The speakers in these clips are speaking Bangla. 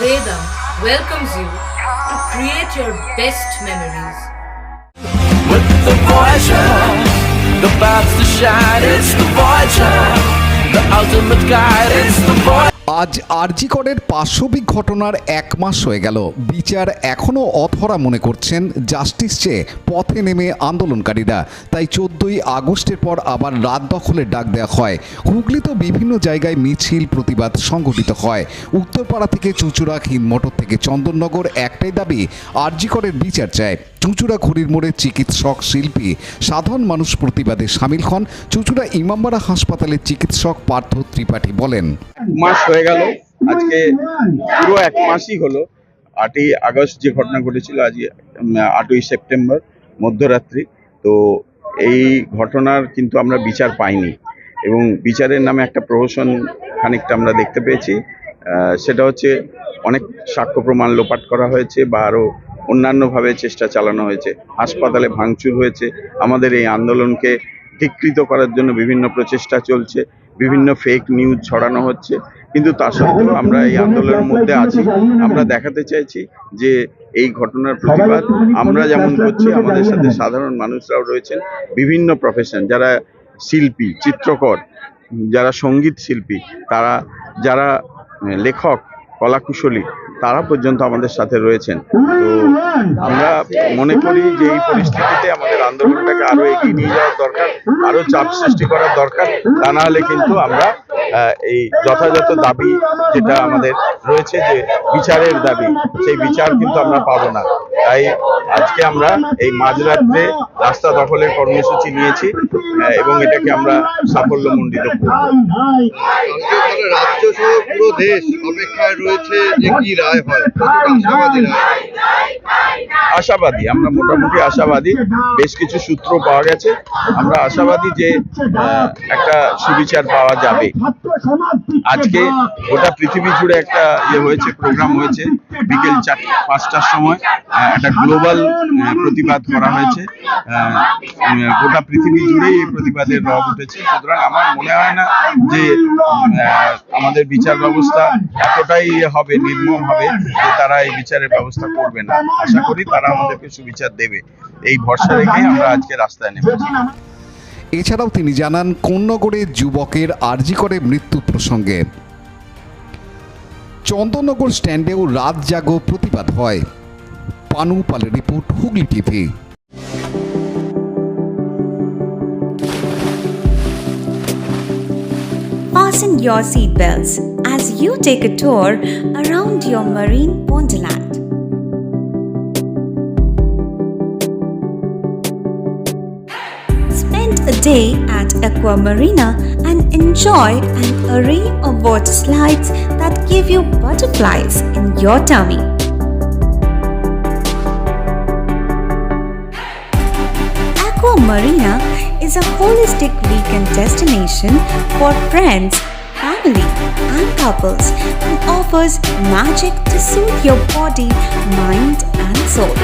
Vedam welcomes you to create your best memories. With the Voyager, the paths to shine, it's the Voyager, the ultimate guide, it's the Voyager. আজ আরজি করের পাশবিক ঘটনার 1 মাস হয়ে গেল। বিচার এখনও অধরা মনে করছেন জাস্টিস চেয়ে পথে নেমে আন্দোলনকারীরা। তাই 14ই আগস্টের পর আবার রাত দখলের ডাক দেওয়া হয়। হুগলিতে বিভিন্ন জায়গায় মিছিল প্রতিবাদ সংগঠিত হয়। উত্তরপাড়া থেকে চুঁচুড়া, হিন্দমোটর থেকে চন্দননগর একটাই দাবি, আরজি করের বিচার চায়। চুঁচুড়া ঘড়ির মোড়ে চিকিৎসক, শিল্পী, সাধারণ মানুষ প্রতিবাদে সামিল হন। চুঁচুড়া ইমামবাড়া হাসপাতালের চিকিৎসক পার্থ ত্রিপাঠী বলেন, মাস হয়ে গেল, আজকে পুরো 1 মাসই হলো। 8ই আগস্ট যে ঘটনা ঘটেছিল, আজ 8ই সেপ্টেম্বর মধ্যরাত্রি। তো এই ঘটনার কিন্তু আমরা বিচার পাইনি এবং বিচারের নামে একটা প্রহসন খানিকটা আমরা দেখতে পেয়েছি। সেটা হচ্ছে অনেক সাক্ষ্য প্রমাণ লোপাট করা হয়েছে বা আরও অন্যান্যভাবে চেষ্টা চালানো হয়েছে। হাসপাতালে ভাঙচুর হয়েছে। আমাদের এই আন্দোলনকে ধিক্কৃত করার জন্য বিভিন্ন প্রচেষ্টা চলছে, বিভিন্ন ফেক নিউজ ছড়ানো হচ্ছে। কিন্তু তা সত্ত্বেও আমরা এই আন্দোলনের মধ্যে আছি। আমরা দেখাতে চাইছি যে এই ঘটনার প্রতিবাদ আমরা যেমন করছি, আমাদের সাথে সাধারণ মানুষরাও রয়েছেন, বিভিন্ন প্রফেশন, যারা শিল্পী, চিত্রকর, যারা সঙ্গীত শিল্পী, তারা যারা লেখক, কলাকুশলী, তারা পর্যন্ত আমাদের সাথে রয়েছেন। তো আমরা মনে করি যে এই পরিস্থিতিতে আমাদের আন্দোলনটাকে আরো এগিয়ে নিয়ে যাওয়ার দরকার, আরো চাপ সৃষ্টি করার দরকার। তা না হলে কিন্তু আমরা এই যথাযথ দাবি যেটা আমাদের রয়েছে, যে বিচারের দাবি, সেই বিচার কিন্তু আমরা পাবো না। তাই আজকে আমরা এই মাঝরাত্রে রাস্তা দখলের কর্মসূচি নিয়েছি এবং এটাকে আমরা সাফল্যমণ্ডিত করব। রাজ্য সহ পুরো দেশ অপেক্ষায় রয়েছে যে কি রায় হয়, আশাবাদী রায়? আশাবাদী, আমরা মোটামুটি আশাবাদী। বেশ কিছু সূত্র পাওয়া গেছে, আমরা আশাবাদী যে একটা সুবিচার পাওয়া যাবে। আজকে গোটা পৃথিবী জুড়ে একটা হয়েছে, প্রোগ্রাম হয়েছে, বিকেল 5টার সময় একটা গ্লোবাল প্রতিবাদ করা হয়েছে। গোটা পৃথিবী জুড়ে এই প্রতিবাদের রব উঠেছে। সুতরাং আমার মনে হয় না যে আমাদের বিচার ব্যবস্থা এতটাই হবে, নির্মম হবে যে তারা এই বিচারের ব্যবস্থা করবে না। আশা করি তারা আমাদেরকে সুবিচার দেবে, এই ভরসা রেখে আমরা আজকে রাস্তায় নেমেছি। এছাড়াও তিনি জানান, কোন্নগরে যুবকের আরজি করে মৃত্যু প্রসঙ্গে চন্দননগর স্ট্যান্ডেও রাত জাগো প্রতিবাদ হয়। পানু পালের report, Hooghly TV. Fasten your seatbelts as you take a tour around your marine wonderland. Spend a day at Aqua Marina and enjoy an array of water slides that give you butterflies in your tummy. Aqua Marina is a holistic weekend destination for friends, family, and couples and offers magic to soothe your body, mind, and soul.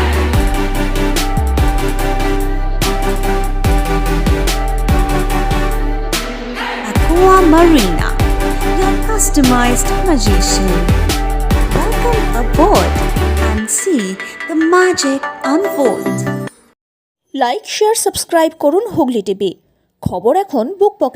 Aqua Marina, your customized magician. Welcome aboard and see the magic unfold. Like, share, subscribe করুন হুগলি টিভি। খবর এখন বুক পকেটে।